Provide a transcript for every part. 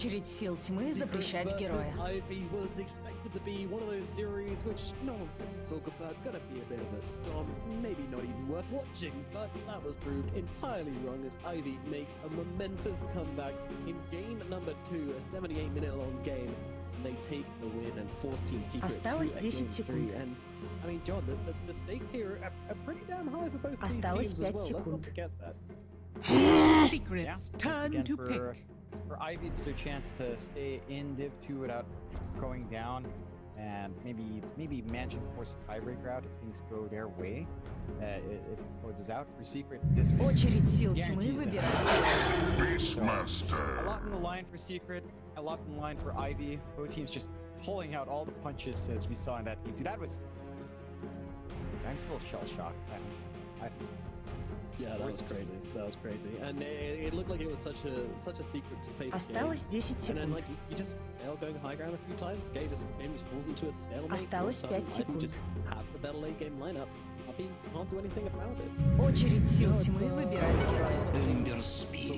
Очередь сил тьмы запрещать героя. Ivy was expected to be one of those series which no one can talk about, gonna be a bit of a storm, maybe not even worth watching, but that was proved entirely wrong as Ivy make a momentous comeback in game number 2, a 78-minute long game, and they take the win and force Team Secret Осталось to a 10 game секунд. 3. And I mean, John, the stakes here are pretty damn high for both these Осталось teams as 5 well. Let's not секунд. forget that. Secret's turn to pick. For Ivy, it's their chance to stay in Div 2 without going down, and maybe managing to force a tiebreaker out if things go their way. If it closes out for Secret, this is Очередь сил тьмы guarantees them. выбирать героя. A lot in the line for Secret, a lot in the line for Ivy. Both teams just pulling out all the punches as we saw in that game. Dude, that was... I'm still shell-shocked. Yeah, that was crazy. That was crazy, and it looked like it was such a secret safe Осталось 10 game. And then секунд. like you just fail going high ground a few times. Game just falls into a stalemate. Осталось 5 секунд. Just have the better late game lineup. Ivy can't do anything about it. Очередь сил тьмы выбирать героя.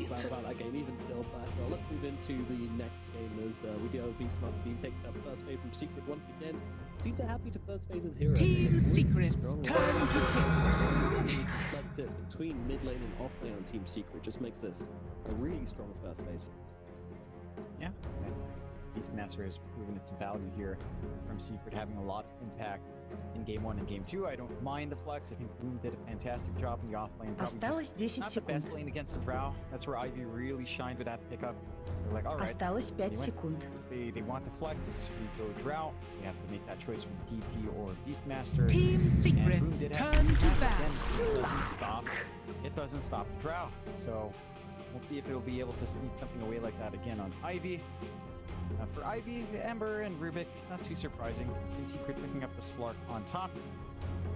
Talk about that game even still, but let's move into the next game as we do have Beastmaster being picked up first phase from Secret once again. Seems they're happy to first phase as hero. Team Secret's turn to pick. Reflects it between mid lane and off lane on Team Secret just makes this a really strong first phase. Yeah. Beastmaster has proven its value here from Secret, having a lot of impact in Game 1 and Game 2. I don't mind the flex. I think Boom did a fantastic job in the offlane. Осталось 10 Not the best секунд. lane against the Drow. That's where Ivy really shined with that pickup. They're like, alright, Осталось 5 секунд. they want to flex. We go Drow. They have to make that choice from TP or Beastmaster. Team And Boom Secret's did have turn this to attack. bat. Again, it doesn't stop. It doesn't stop the Drow. So we'll see if they'll be able to sneak something away like that again on Ivy. For Ivy, Ember, and Rubik, not too surprising. Team Secret picking up the Slark on top.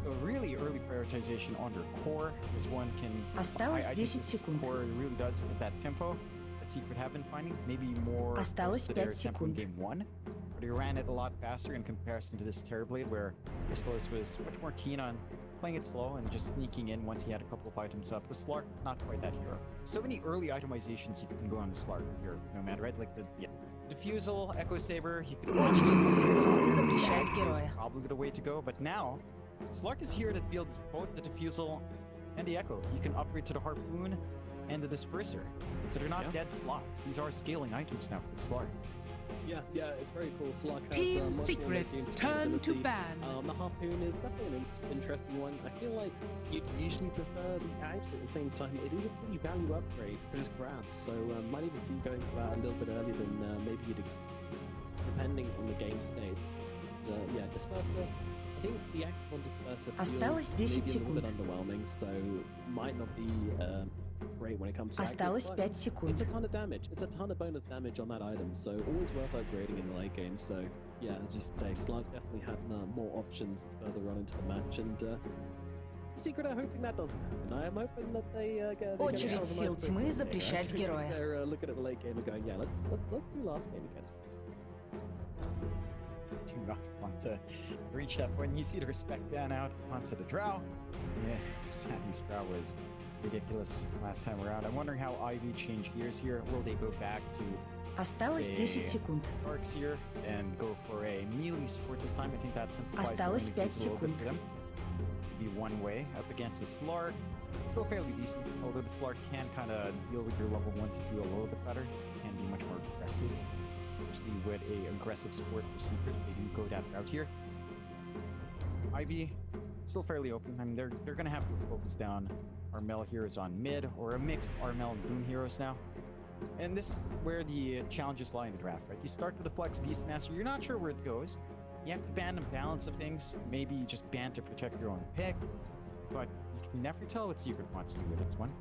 A really early prioritization on their core. This one can... Осталось I think 10 this секунд. core really does fit that tempo that Secret have been finding. Maybe more Осталось close to their 5 tempo in секунд. Game 1. But he ran it a lot faster in comparison to this Terrorblade, where Crystallis was much more keen on playing it slow and just sneaking in once he had a couple of items up. The Slark, not quite that hero. So many early itemizations you can go on the Slark here, no matter, right? Like the Diffusal, Echo Saber, you could Очередь сил тьмы запрещать is героя. probably the way to go, but now Slark is here that builds both the Diffusal and the Echo. You can upgrade to the Harpoon and the Disperser. So they're not dead slots. These are scaling items now for the Slark. Yeah, it's very cool. Slark has Team much more Secret's late game turn to scalability. ban. The Harpoon is definitely an interesting one. I feel like you'd usually prefer the Axe, but at the same time, it is a pretty value upgrade for just grabs. So might even see you going for that a little bit earlier than maybe you'd expect, depending on the game state. Yeah, Disperser. I think the Axe on Disperser Осталось feels 10 maybe a little bit секунд. underwhelming, so might not be great when it comes to Осталось active, but 5 секунд. it's a ton of damage. It's a ton of bonus damage on that item, so always worth upgrading in the late game. So yeah, as you say, Slug definitely had more options further on into the match, and Secret are hoping that doesn't happen. I am hoping that they get Очередь themselves a сил nice тьмы break. запрещать I think героя. They're looking at the late game and going, yeah, let's do last game again. Do not want to reach that point. You see the respect ban out onto the Drow. Yeah, Sandy's Drow was ridiculous last time around. I'm wondering how Ivy changed gears here. Will they go back to Осталось 10 секунд. Darks here and go for a melee support this time? I think that simplifies Осталось the early phase 5 a little bit секунд. for them. Be one way up against the Slark. Still fairly decent, although the Slark can kind of deal with your level 1 to 2 a little bit better. Can be much more aggressive, especially with a aggressive support for Secret. They do go that route here. Ivy, still fairly open. I mean, they're gonna have to focus down Armel heroes on mid, or a mix of Armel and Boom heroes now. And this is where the challenges lie in the draft, right? You start with a Flex Beastmaster, you're not sure where it goes. You have to ban a balance of things. Maybe you just ban to protect your own pick. But you can never tell what Secret wants to do with this one.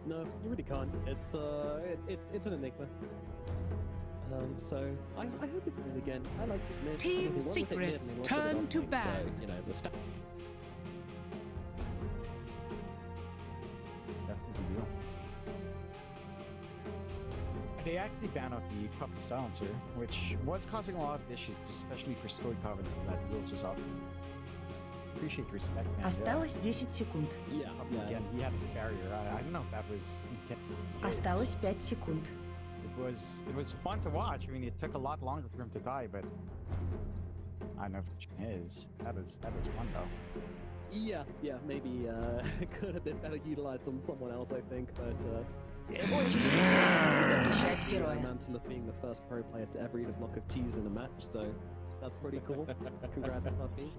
No, you really can't. It's an enigma. So I hope it's mid again. I like to admit. Team Secret's turn to ban. So, you know, the Definitely do. They actually banned out the Puppet Silencer, which was causing a lot of issues, especially for Stoikov until that build was up. Appreciate the respect, man. Осталось 10 секунд. Yeah, Again, he had a barrier. I don't know if that was intended. Осталось 5 секунд. was fun to watch. I mean, it took a lot longer for him to die, but I don't know if it is. That is fun though. Yeah, maybe could have been better utilized on someone else, I think, but Очередь сил тьмы запрещать героя. Mantle of being the first pro player to ever eat a block of cheese in a match, so that's pretty cool. Congrats, puppy.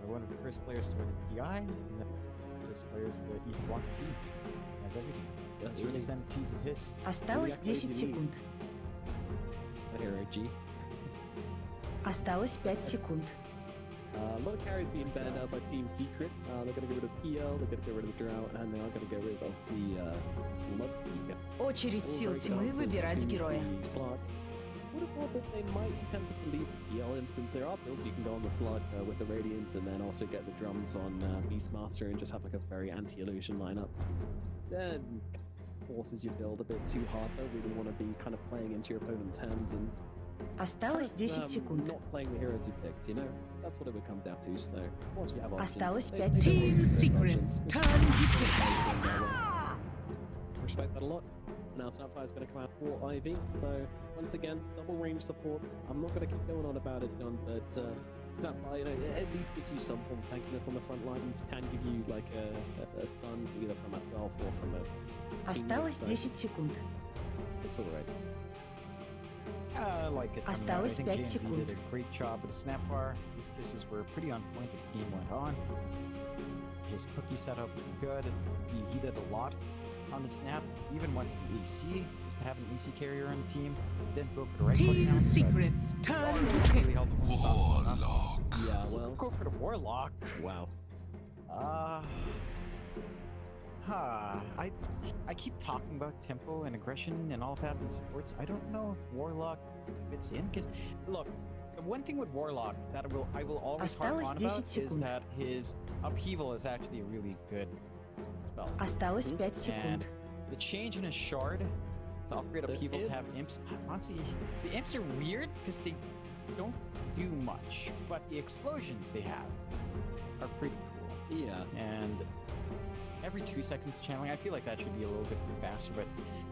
One of the first players to win a PI, and the first players to eat a block of cheese. That's everything. That's The really 80% of cheese is his. Осталось 10 секунд. a hero G. Осталось 5 секунд. A lot of carries being banned out by Team Secret. They're going to get rid of PL, they're going to get rid of the Drought, and they are going to get rid of the Bloodseeker. Очередь All сил very good тьмы answers выбирать to героя. the Slug. Would have thought that they might be tempted to leave the PL, and since there are builds you can go on the Slug with the Radiance and then also get the drums on Beastmaster and just have like a very anti-illusion lineup. Then forces your build a bit too hard though, really want to be kind of playing into your opponent's hands and Осталось 10 секунд. not playing the heroes you picked, you know? That's what it would come down to, so once you have options... Осталось they- 5 they don't секунд. really use those Secrets, options. turn to Respect that a lot. Now Snapfire's going to come out for Ivy, so once again, double range supports. I'm not going to keep going on about it, John, but Snapfire, you know, it at least gives you some form of tankiness on the front lines, can give you like a stun either from myself or from a Осталось teammate, 10 секунд. so it's alright. I like it. Осталось I 5 think JMV секунд. did a great job with the Snapfire. His kisses were pretty on point as the game went on. His cookie setup was good. He did a lot on the snap. Even went for AC, just to have an AC carrier on the team. Didn't go for the right click Team counts, but Secrets, turn Warlock to really helped him stop him, huh? Yeah, So well, go for the Warlock. wow. I keep talking about tempo and aggression and all of that in supports. I don't know if Warlock fits in, because look, the one thing with Warlock that I will always harp Осталось on 10 about is секунд. that his upheaval is actually a really good spell. Осталось 5 секунд. And the change in his shard to upgrade The upheaval to have imps. imps, honestly, the imps are weird because they don't do much, but the explosions they have are pretty cool. Yeah. And every 2 seconds channeling, I feel like that should be a little bit faster, but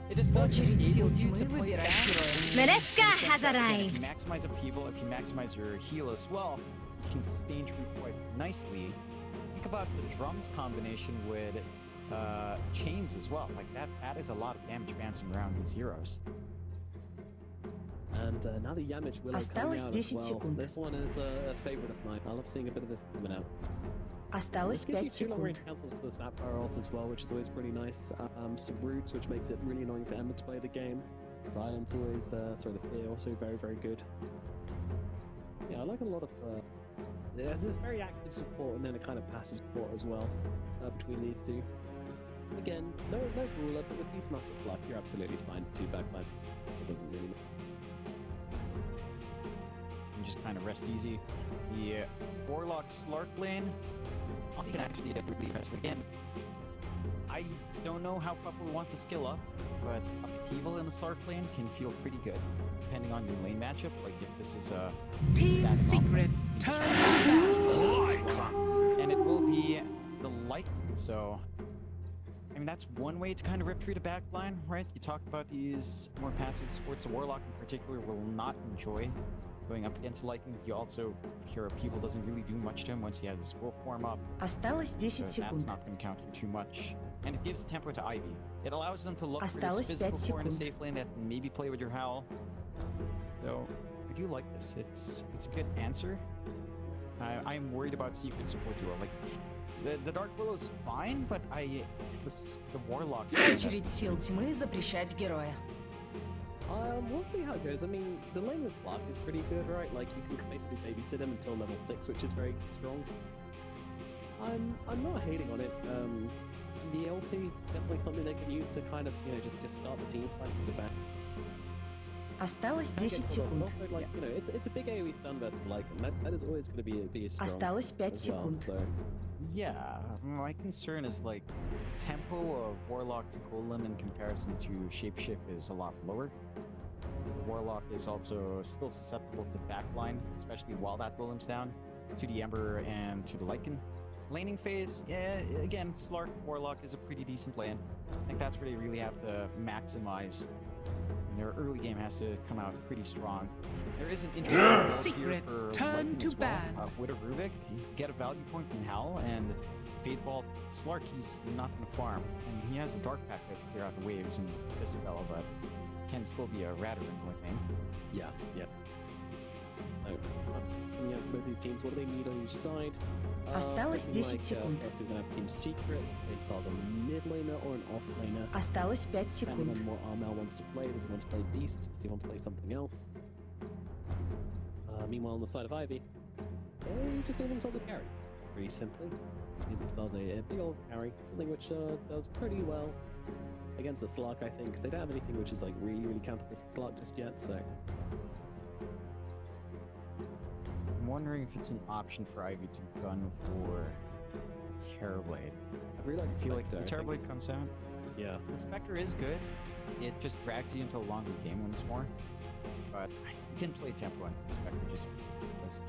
it just does Очередь сил enable you тьмы to play выбирать faster героя. in the Mereska sense has that, again, arrived. If you maximize upheaval, if you maximize your heal as well, you can sustain through quite nicely. Think about the drums combination with chains as well. Like that is a lot of damage bouncing around these heroes. And now the Yamich Willow coming Осталось out as 10 well. секунд. This one is a favorite of mine. I love seeing a bit of this coming out. Осталось This gives you 5 two long секунд. range cancels for the Snapfire ult as well, which is always pretty nice. Some roots, which makes it really annoying for Emma to play the game. Silence always, sorry, the Fear also very, very good. Yeah, I like a lot of, there's this very active support and then a kind of passive support as well between these two. Again, no ruler, but with Beastmaster Slug, you're absolutely fine to backline. It doesn't really matter. And just kind of rest easy. The Warlock Slark lane also can actually get really impressive again. I don't know how Pup will want to skill up, but upheaval in the Slark lane can feel pretty good, depending on your lane matchup. Like if this is a Team stack comp, Secrets, you can turn just to run. And it will be the light, so I mean that's one way to kind of rip through the back line, right? You talked about these more passive supports. The Warlock in particular will not enjoy going up against Lycan. You also hear upheaval doesn't really do much to him once he has his wolf form up. Осталось So 10 that's секунд. not going to count for too much. And it gives tempo to Ivy. It allows them to look for Осталось this physical 5 core in a секунд. safe lane that maybe play with your Howl. So I do like this. It's a good answer. I'm worried about secret support duo. Like the Dark Willow's fine, but the Warlock. Очередь сил тьмы запрещать героя. We'll see how it goes. I mean, the lane with Slug is pretty good, right? Like, you can basically babysit him until level 6, which is very strong. I'm not hating on it. The LT, definitely something they can use to kind of, you know, just start the team fight to the back. Осталось Can get 10 caught up, секунд. but also, like, you know, it's a big AoE stun versus Lycan. That is always going to be a strong Осталось 5 as well, секунд. so... Yeah, my concern is like the tempo of Warlock to Golem in comparison to Shapeshift is a lot lower. Warlock is also still susceptible to backline, especially while that Golem's down, to the Ember and to the Lycan. Laning phase, yeah, again, Slark Warlock is a pretty decent lane. I think that's where they really have to maximize. And their early game has to come out pretty strong. There is an interesting build here Secrets for turn Lightning to as well. ban. With a Rubik, you get a value point in Howl, and Fadeball Slark, he's not going to farm. And he has a Dark Pack to clear out the waves and Isabella, but can still be a Radarin with him. Yeah. So, looking at both these teams, what do they need on each side? Осталось looking 10 секунд. First, we're going to have Team Secret. They decide on a mid laner or an off laner. Осталось 5 Depending секунд. on what Armel wants to play. Does he want to play Beast? Does he want to play something else? Meanwhile, on the side of Ivy, they just do themselves a carry. Pretty simply. They do themselves a big old carry, something which does pretty well against the Slark, I think, because they don't have anything which is like really counter the Slark just yet, so... I'm wondering if it's an option for Ivy to gun for Terrorblade. I'd really like I to feel like Spectre, if the I think. Terrorblade comes out, Yeah. the Spectre is good. It just drags you into a longer game once more. But you can play tempo on the Spectre just because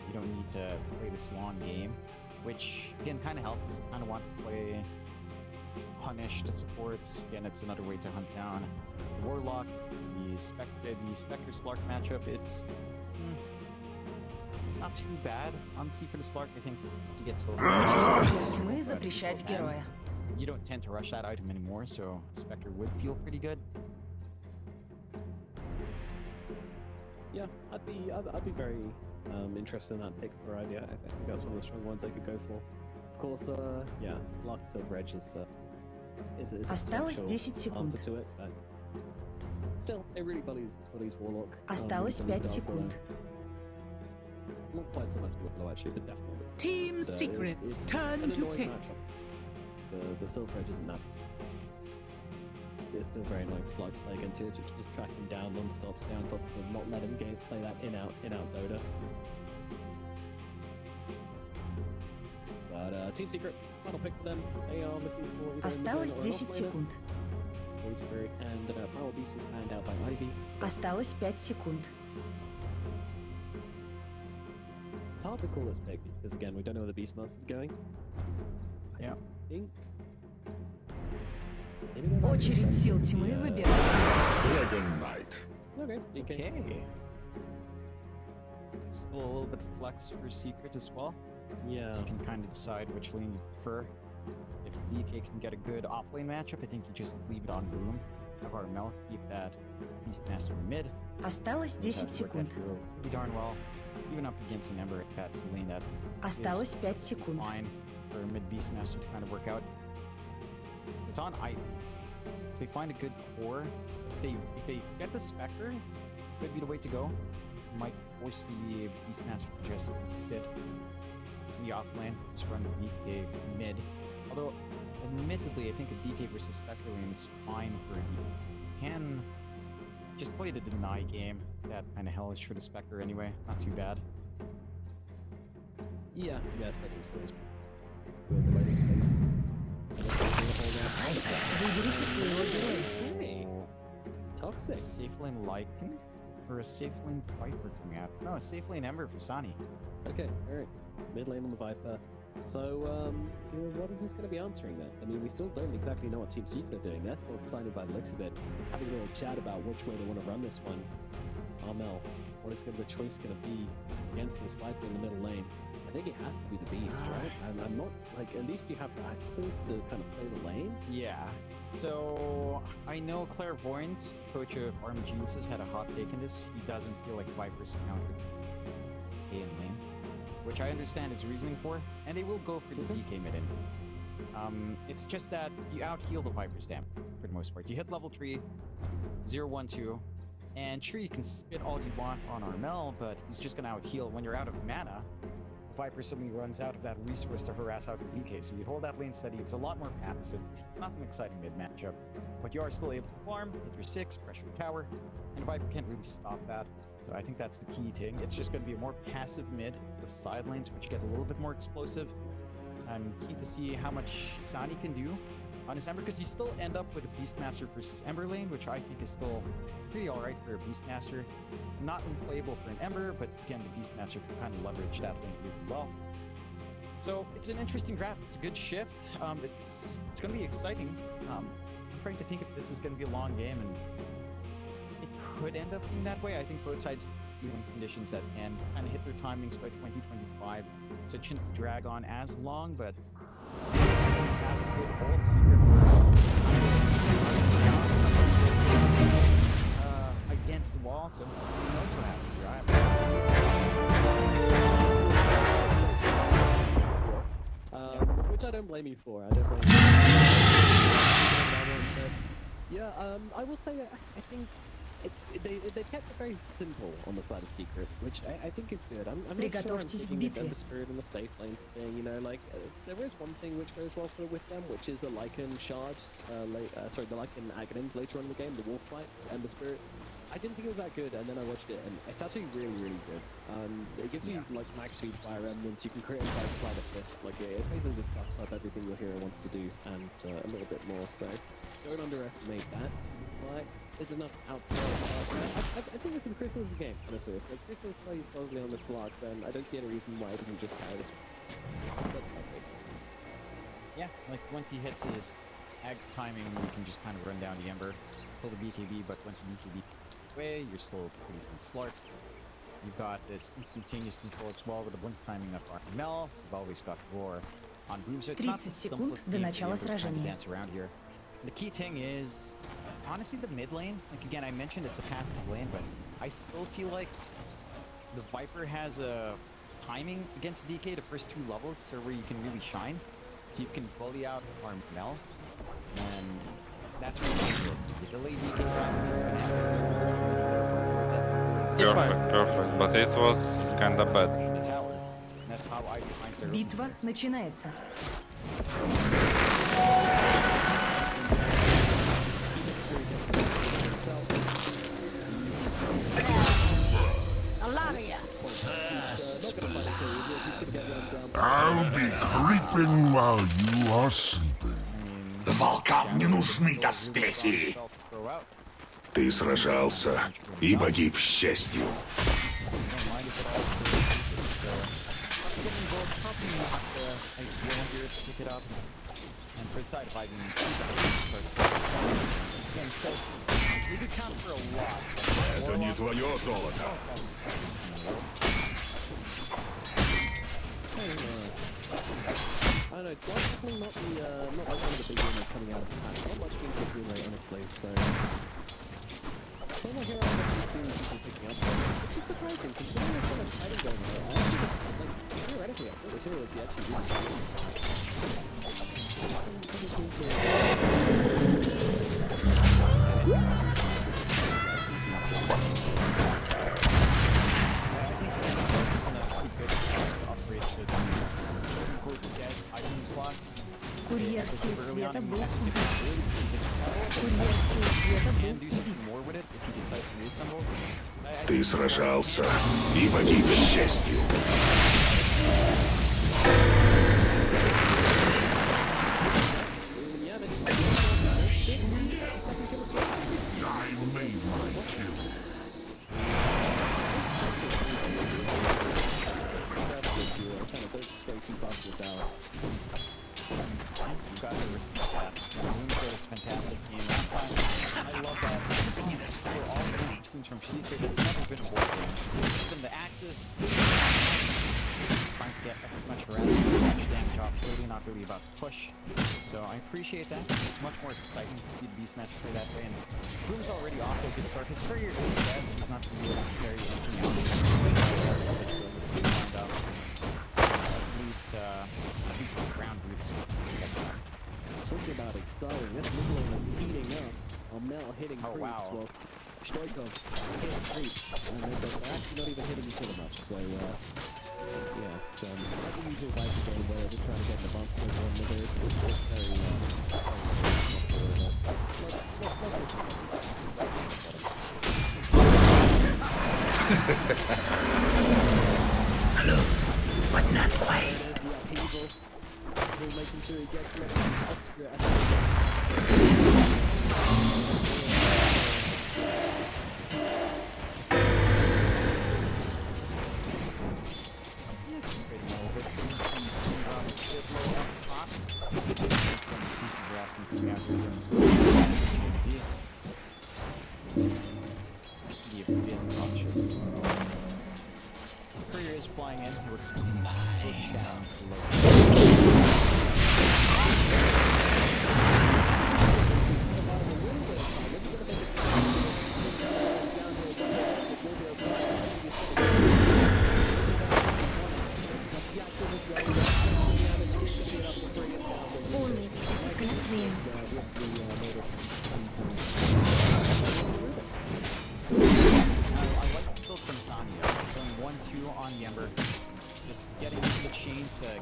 you don't need to play this long game, which again kind of helps. Kind of want to play punish the supports. Again, it's another way to hunt down the Warlock. The Spectre Slark matchup, it's not too bad. Honestly, for the Slark, I think to get slow. Сила тьмы запрещать героя. You don't tend to rush that item anymore, so Spectre would feel pretty good. Yeah, I'd be very interested in that pick for Ivy. I think that's one of the strong ones I could go for. Of course, yeah, Locked of Reg is a Осталось potential 10 секунд. answer to it, but still, it really bullies Warlock. Осталось It's a little 5 bit секунд. Not quite so much the Willow actually, but definitely. Team But, Secrets it's turn an to annoying pick. matchup. The Silver Edge isn't that. It's still very annoying for Slark to play against you, so you just track him down non-stop, stay on top of him, not let him play that in-out Dota. But Team Secret, final pick for them. They are looking for either Осталось a mid laner or an 10 off laner. секунд. Void Spirit and Power Beast was banned out by Ivy. So Осталось 5 секунд. it's hard to call this pick because again, we don't know where the Beastmaster's going. Yeah. I think. Maybe go back to Очередь сил the, тьмы выбирать. Dragon Knight. Okay, DK. Okay. Still a little bit flex for Secret as well. Yeah. So you can kind of decide which lane you prefer. If DK can get a good offlane matchup, I think you just leave it on Boom. Have Armel keep that Beastmaster mid. Осталось 10 секунд. Pretty darn well. Even up against an Ember, that's the lane that Осталось 5 секунд. fine for a mid Beastmaster to kind of work out. It's on Ivy. If they find a good core, if they get the Spectre, could be the way to go. Might force the Beastmaster to just sit in the off lane, just run the DK mid. Although, admittedly, I think a DK versus Spectre lane is fine for a DK. Can just play the deny game. That kind of hellish for the Spectre anyway. Not too bad. Yeah, Spectre's always good the way they plays. Выберите своего героя. Hey, toxic. A safe lane Lycan? Or a safe lane Viper coming out? No, a safe lane Ember for Sani. Okay, alright. Mid lane on the Viper. So, what is this going to be answering then? I mean, we still don't exactly know what Team Secret are doing. They're still deciding by the looks of it. Having a little chat about which way they want to run this one. Armel, what is the choice going to be against this Viper in the middle lane? I think it has to be the Beast, right? I'm not, like, at least you have the access to kind of play the lane. Yeah. So, I know Clairvoyance, coach of Army Geniuses, had a hot take in this. He doesn't feel like Viper's countered A in lane, which I understand his reasoning for, and they will go for the DK mid in. It's just that you out-heal the Viper's damage for the most part. You hit level 3, 0-1-2, and sure you can spit all you want on Armel, but he's just gonna out-heal. When you're out of mana, the Viper suddenly runs out of that resource to harass out the DK, so you hold that lane steady. It's a lot more passive, not an exciting mid matchup, but you are still able to farm, hit your 6, pressure your tower, and the Viper can't really stop that. So I think that's the key thing. It's just going to be a more passive mid. It's the side lanes which get a little bit more explosive. I'm keen to see how much Sani can do on his Ember, because you still end up with a Beastmaster versus Ember lane, which I think is still pretty alright for a Beastmaster. Not unplayable for an Ember, but again, the Beastmaster can kind of leverage that lane really well. So it's an interesting draft. It's a good shift. It's going to be exciting. I'm trying to think if this is going to be a long game, and it could end up being that way. I think both sides even conditions at end kind of hit their timings by 2025, so it shouldn't drag on as long. But have a good old secret against the wall. So who knows what happens here? I have which I don't blame you for. I don't blame you. Yeah, I will say I think they kept it very simple on the side of Secret, which I think is good. I'm not sure I'm Приготовьтесь к thinking битве. Ember Spirit and the safe lane thing, you know, like, there is one thing which goes well sort of with them, which is a Lycan shard, the Lycan Aghanims later on in the game, the Wolf Fight, Ember Spirit. I didn't think it was that good, and then I watched it, and it's actually really, really good. It gives you, like, max speed fire remnants, you can create inside Sleight of Fist, like, it basically just buffs up everything your hero wants to do, and a little bit more, so don't underestimate that. But there's enough out there. I think this is Crystal's game, honestly. If Crystal plays solidly on the slot, then I don't see any reason why it doesn't just carry this. That's my take. Yeah, like once he hits his Ag's timing, you can just kind of run down the Ember, kill the BKB, but once the BKB away, you're still pretty good Slark. You've got this instantaneous control as well with the blink timing of Mel. You've always got Roar on Boom, so it's not the 30 секунд simplest до game начала to be able to kind of сражения. dance around here. The key thing is, honestly, the mid lane. Like again, I mentioned it's a passive lane, but I still feel like the Viper has a timing against DK the first 2 levels, so where you can really shine. So you can bully out Mel, and that's what the delay DK timings is going to happen. Perfect, but it was kinda bad. The tower. That's how I define Sir. Битва начинается. I'll be creeping while you are sleeping. Волкам не нужны доспехи. Ты сражался и погиб с честью. And for the side, if I can again, because we do count for a lot. Это не твое золото. That's the safest in the world. I don't know, it's definitely not like one of the big winners coming out of the pack. Not much gameplay win rate, honestly, so... Some of my heroes I've actually seen people picking up, but it's just surprising, considering there's so much fighting going on. I actually, like, theoretically, I thought this hero would be actually really Курьер сил света был убит. Курьер сил света был убит. Ты сражался и погиб с честью. I made my kill. You guys have received that. Moonford is fantastic game last time. I love that. For all the we've seen from Secret, it's never been a war game. It's been the Axis, trying to get as much rest, as much damage off, really not really about to push. So I appreciate that. It's much more exciting to see the Beast match play that way. And Boom's already off to a good start. His career is dead, so he's not really able to carry anything else. This game lined up. At least his ground roots second up. Talking about exciting, this middle lane is heating up. Mel hitting creeps whilst Stoikov hitting creeps. And they're actually not even hitting each other much, so yeah, it's like the usual Viper game where they're just trying to get the bounce over one another. It's very Close, but not quite. making sure he gets extra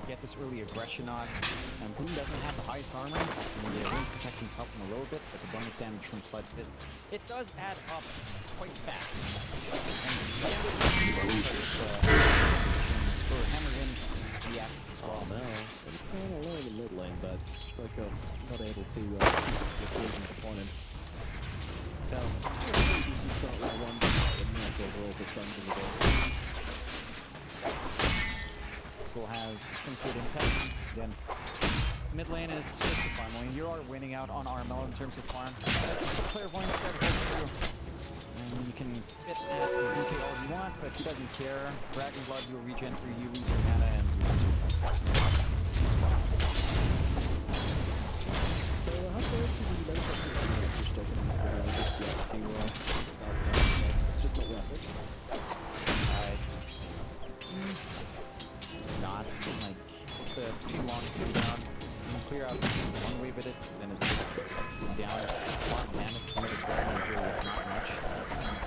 get this early aggression on. Boom doesn't have the highest armor, and the range protection's helping a little bit, but the bonus damage from Sled Fist, it does add up quite fast. And for Hammer in the axis as well. Now, I'm kind of low in the mid lane, but Stoico not able to keep the fusion upon him. Tell, decent start round one, but not overall for stuns in the game. Still has some good impact. Again, mid lane is just a farm lane. You are winning out on Armel in terms of farm. Clairvoyance that goes through. And you can spit at DK all you want, but he doesn't care. Dragon Blood will regen through you, lose your mana, and lose your presence. He's fine. So how far is the late for Stoico in this video just yet to it's just not worth it. Not like it's a too long to go down. You can clear out one wave at it, then it's just down. It's a lot of mana to make it spread and really not much.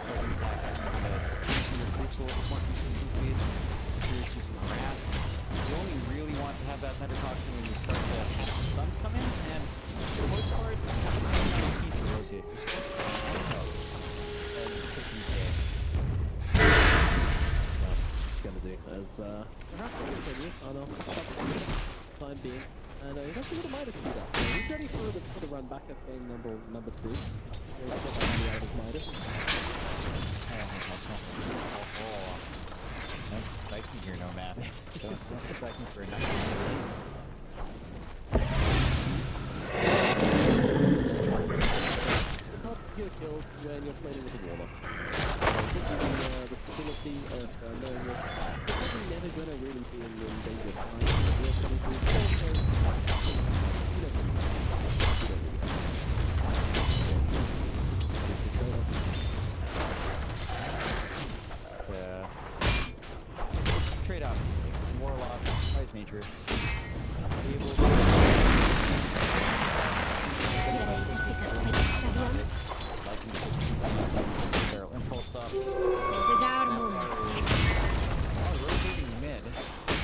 Closing attack has to kind of secure your groups a little bit more consistently. Secures you some harass. You only really want to have that Metacoxin when you start to have some stuns come in, and for the most part, you don't need to rotate your stuns and it's a PK. Gonna do as perhaps we'll continue. Oh no, time being. And he's actually got a Midas to do that. So he's ready for the run back at game number 2. He'll put that money out of Midas. Don't psych me here, Nomad. Don't psych me for nothing. It's hard to secure kills when you're playing with a warlock. The stability of knowing that you're probably never going to really be in danger of time. You're coming through trade up. Warlock, by his nature. Stable. Barrel impulse up. Rotating mid is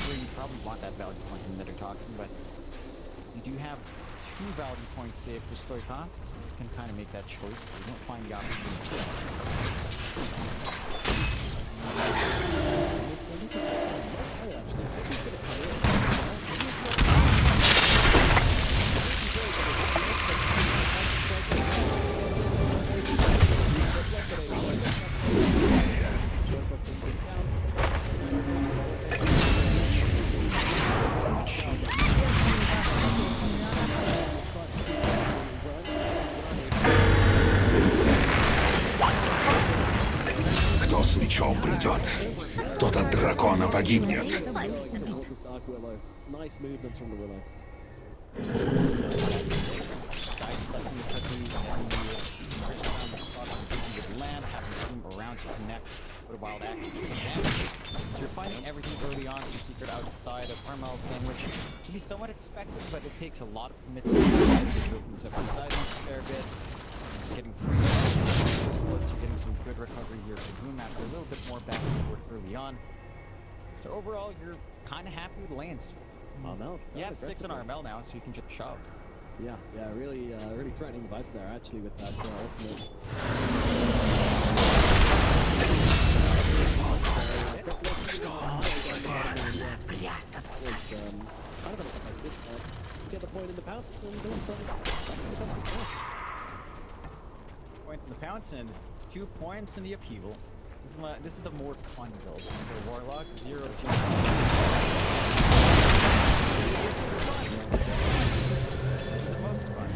where you probably want that value point in Metacoxin, but you do have 2 value points saved for Stoichkov, so you can kind of make that choice. You don't find the opportunity. Кто с мечом придет, тот от дракона погибнет. Nice movements from the Willow. Sidestepping the cookies and the first round of spot on the land, having to move around to connect with a wild axe. You're finding everything early on from Secret outside of Armel Sandwich. Can be somewhat expected, but it takes a lot of commitment to open up your silence a fair bit. Getting free Crystallis, you're getting some good recovery here for Boom after a little bit more back and forth early on. So overall, you're kind of happy with the lanes. Armel. You have 6 on Armel now, so you can just shove. Yeah, really threatening vibe there actually with that ultimate. Kind of unexpected. Get the point in the pounce and do something. Point in the pounce and 2 points in the upheaval. This is the more fun build. For Warlock, 0 to This is fun. This is the most fun.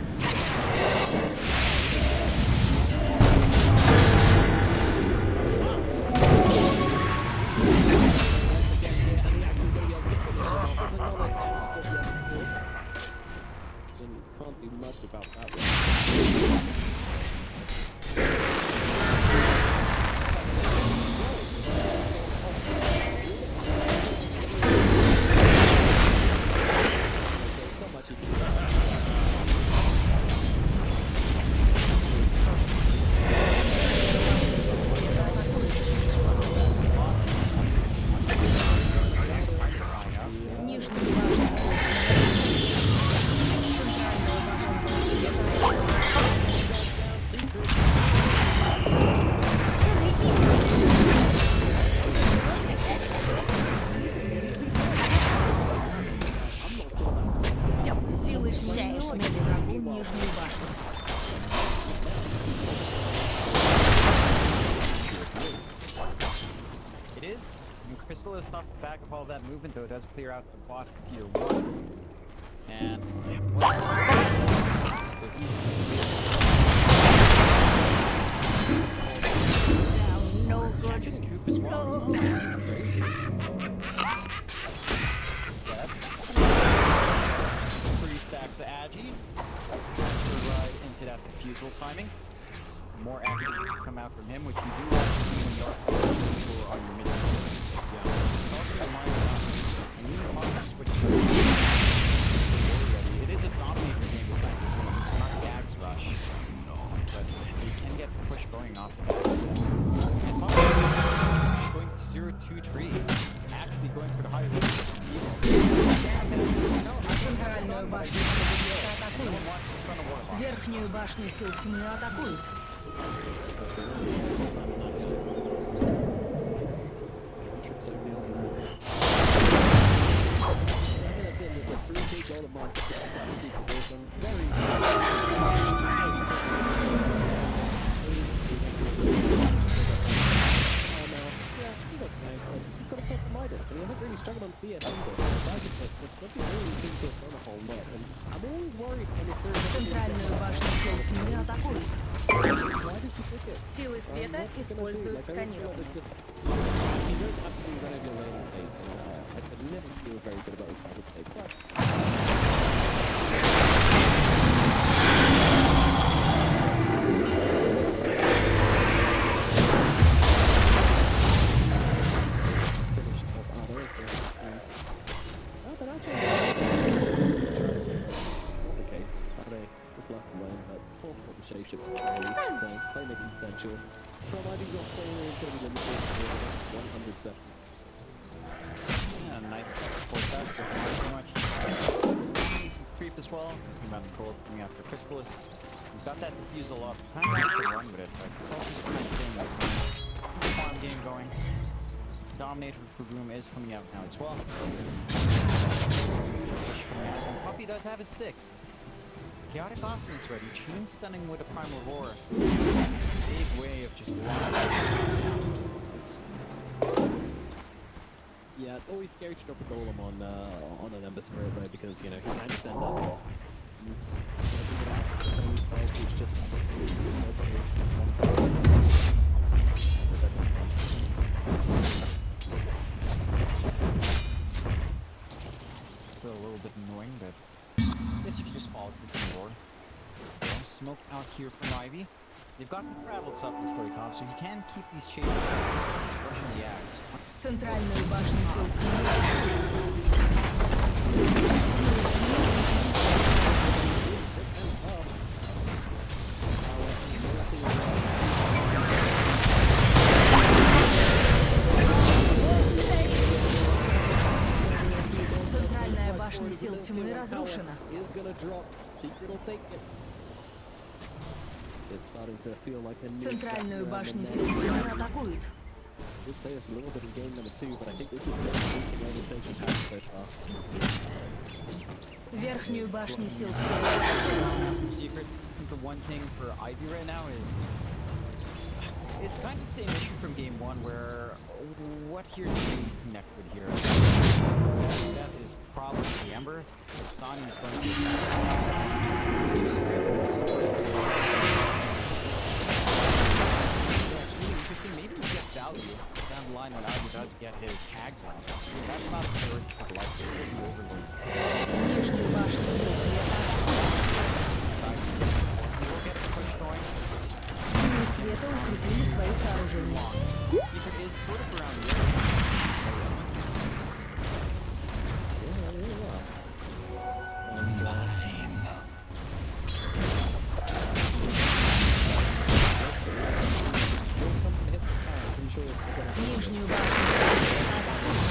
Can't do much about that one. Chrysalis off the back of all that movement, though, does clear out the bot tier 1. And so it's easy. No Can't good. just coop as well. Three stacks of Agi. Ride into that defusal timing. More activity to come out from him, which you do want to see when you are on your mid. Yeah. It's also a line up. And you want to switch to already. It is a dominator game this time. It's not a Gags rush. But you can get the push going off the back of this. And just going 0-2 tree. Actually going for the higher level. Центральную башню сил света No атакуют. one wants to stun a warlock. Верхнюю башню сил тьмы атакуют. Struggled on CS I'm always worried when it's very Центральную башню сил тьмы атакуют. Why did you pick it? Силы света используют сканирование. He goes absolutely run over your lane phase. I never feel very good about this type of play. But shape at least, so playmaking potential from IV's off playing is going to be limited for the next 100 seconds. Yeah, nice force that, but not too much. Some creep as well. This is about cold coming after Chrysalis. He's got that defusal up. Kind of wants to run with it, but it's also just kind of staying this farm game going. Dominator for Boom is coming out now as well. And Puppy does have his 6. Chaotic offense ready, chain stunning with a primal roar. Big way of just Yeah, it's always scary to drop a golem on an Ember Spirit though, because you know he can just end up. It's just It's a little bit annoying, but I guess you can just follow through the roar. Smoke out here from Ivy. They've got the Rattled up in Stoikov, so you can keep these chases up. Rushing the ads. Центральную башню сил тьмы атакуют. Силы тьмы Центральная башня сил тьмы разрушена. Центральную башню сил тьмы атакуют. Верхнюю башню сил света. Secret. I think the one thing for Ivy right now is it's kind of the same issue from game 1 where what here do you connect with here? That is probably the Ember. But Sonny's going to maybe we get value down the line when Ivy does get his hags out. That's not a third of life, just the overload. Нижнюю башню сил света. We'll get the push going. Силы света укрепили свои сооружения. Secret is sort of around here. Нижнюю башню сил света атакуют.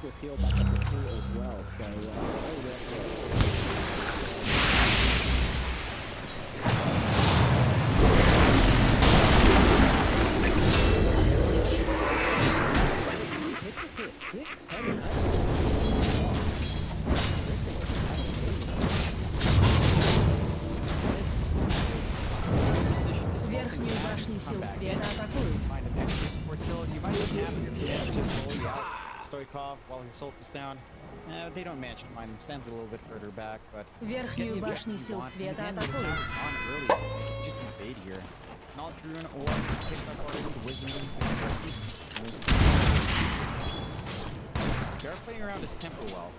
useless heal back up to 2 as well, so Верхнюю башню сил света атакуют. Find an extra support kill. You might be happy if you manage to pull you out. Stoikov while his ult is down. They don't manage to find him. Stands a little bit further back, but Верхнюю башню сил света атакуют. on early. Just invade here. Knowledge Rune was picked up already. The Wisdom They are playing around his tempo well.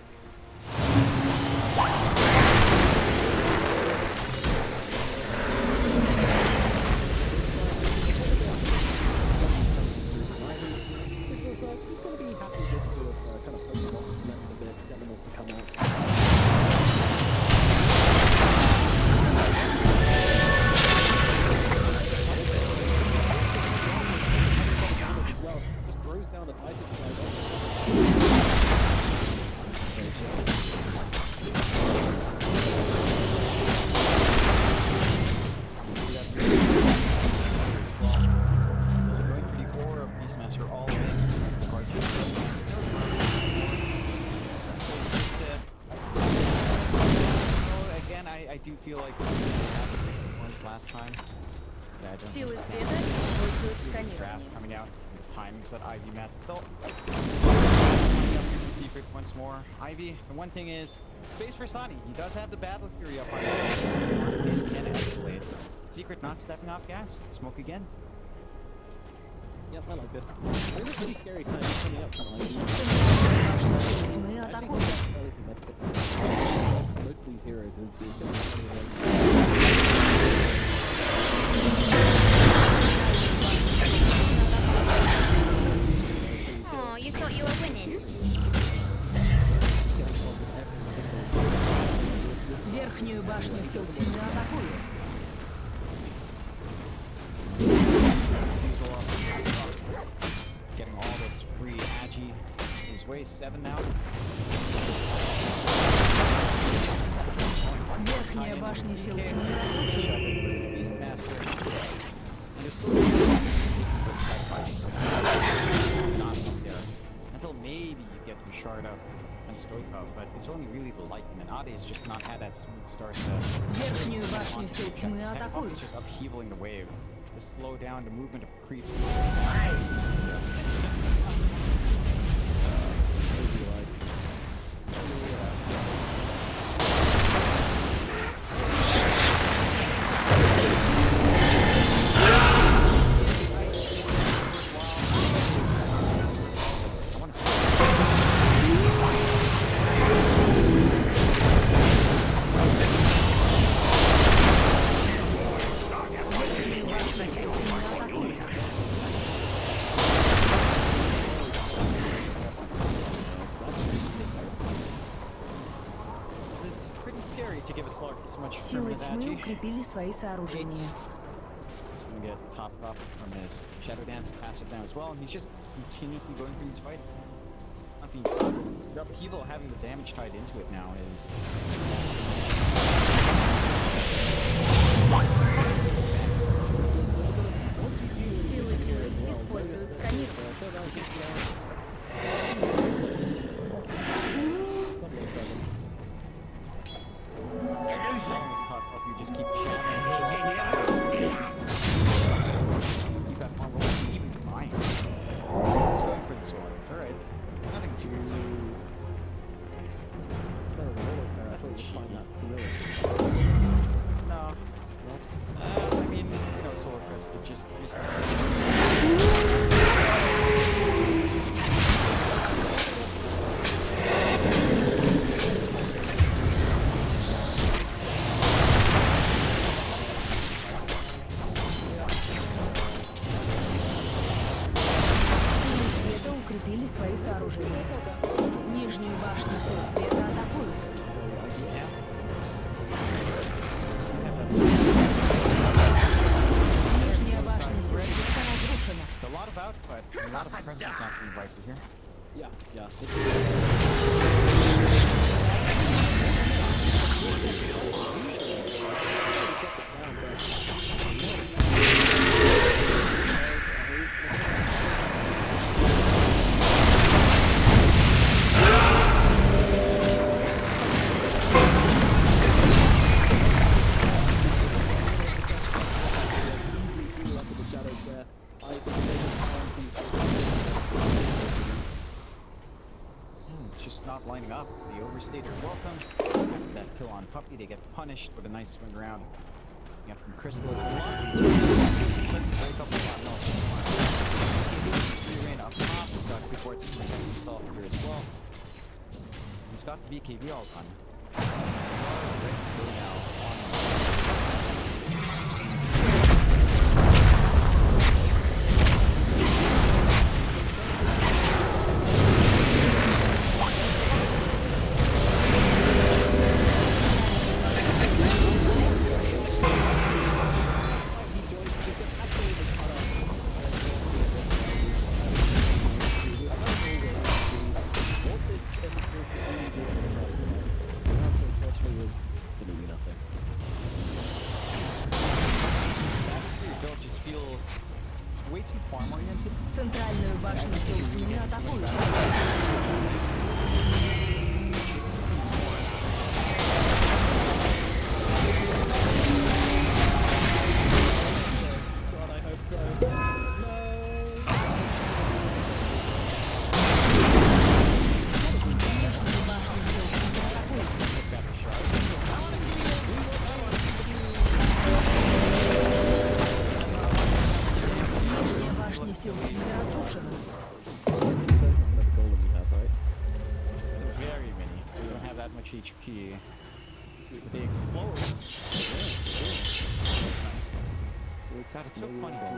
I do feel like we had once last time. Yeah, I don't Силы think света используют draft сканирование. coming out. The timings that Ivy met. Still, secret once more. Ivy, the one thing is, space for Sonny. He does have the Battle Fury up on him. His can escalate. Secret not stepping off gas. Smoke again. Yep, I like this. I think it's a pretty scary time coming up from Ivy. Башню сил тьмы I think атакуют. most of these heroes is going to be Oh, you thought you were winning? Верхнюю башню сил тьмы атакуют. Getting all this free agi. His way 7 now. Верхняя башня сил тьмы разрушена. Beastmaster. And there's still not up there. Until maybe you get your shard up on Stoikov, but it's only really the lightning, and Ade has just not had that smooth start to Верхнюю башню сил тьмы He's атакуют. just upheavaling the wave to slow down the movement of creeps. It's pretty scary to give a Slark so much Силы permanent тьмы agi. укрепили свои сооружения. He's gonna get topped up from his Shadow Dance passive down as well, and he's just continuously going for these fights. Not being stopped. The upheaval having the damage tied into it now is Силы тьмы используют сканирование. Let's talk up, you just keep shooting. Keep that farm rolling, even mine. Let's go for the sword. Alright. Nothing too No. I mean, you know, Solar Crest, it just Силы света укрепили свои сооружения. Нижнюю башню сил света атакуют. Нижняя башня сил света разрушена. It's a lot of out, but a lot of presence not being wiped here. Yeah, yeah. It's just not lining up. The overstayed are welcome. After that kill on Puppy, they get punished with a nice swing around. You got from Chrysalis. A lot of these break up a lot. No, it's just fine. Free reign up top. He's got quick wards to protect himself here as well. He's got the BKB all done. Way too farm oriented. Центральную башню сил тьмы атакуют. God, I hope so. No! Башни сил тьмы разрушены. Very many. We don't have that much HP. They explode. That's nice. God, it's so funny too.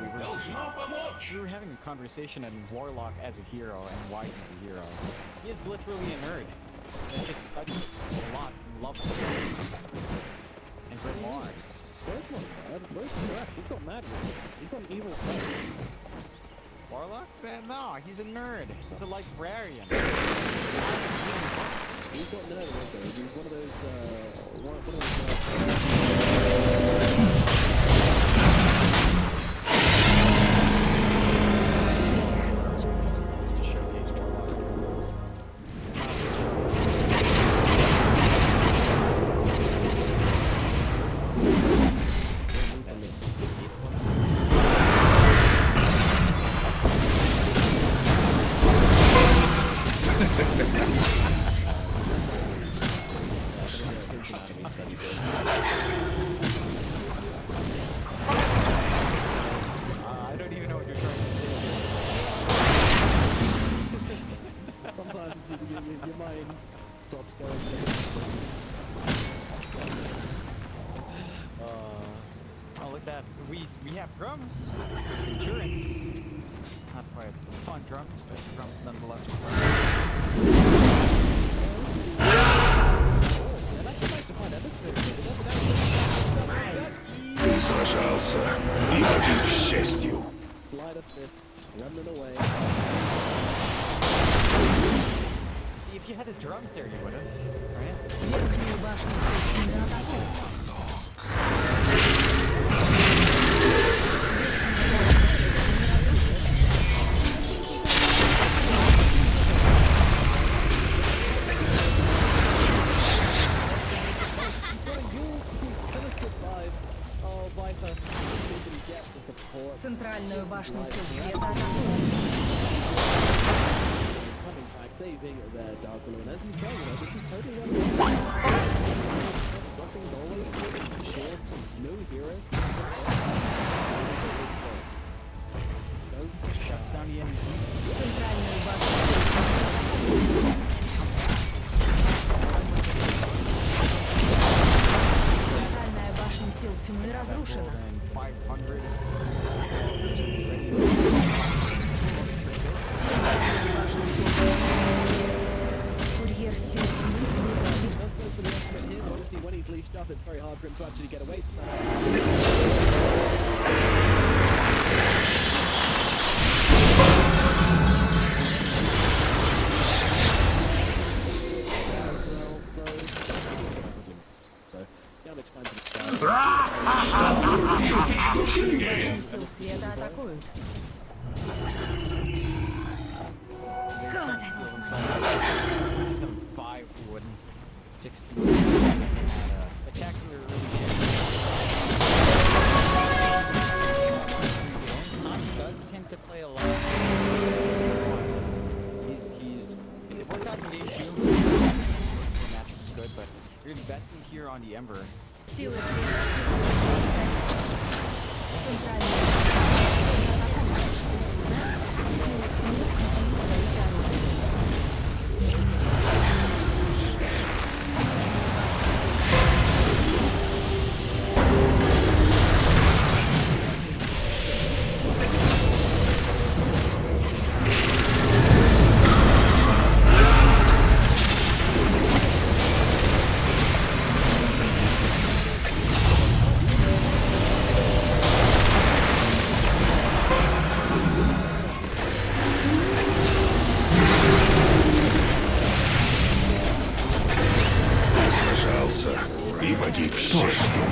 We were having a conversation on Warlock as a hero and Wyvern as a hero. He is literally a nerd. He just studies a lot and loves games. And Red Mars. Where's my dad? Where's Brett? He's got madness. He's got an evil face. Warlock? No, he's a nerd. He's a librarian. He's got nerd also. He's one of those, It's nice to showcase Warlock. It's not just I don't even know what you're trying to say. sometimes your mind stops going. Oh, look at that. We have drums. Endurance. Not quite fun drums, but drums nonetheless. Ты сражался и погиб с честью. Slide of fist, running away. See, if you had the drums there, you would have, right? Верхнюю башню сил тьмы атакуют. Центральную башню сил света атакуют. Saving their Dark Blue, and as you say, this is totally unreal. Dropping dollars, short, no hero. Shuts down the enemy. Центральную башню сил тьмы атакуют. Центральная башня сил тьмы разрушена. 500. Курьер сил тьмы вырубили. Obviously, when he's leashed up, it's very hard for him to actually get away from that. света атакуют. Spectacular Sun does tend to play a lot. It worked out in game 2. The match was good, but your investment here on the Ember. Силы света списывают. Центральная силы тьмы укрепили свои сооружения. И погиб с честью.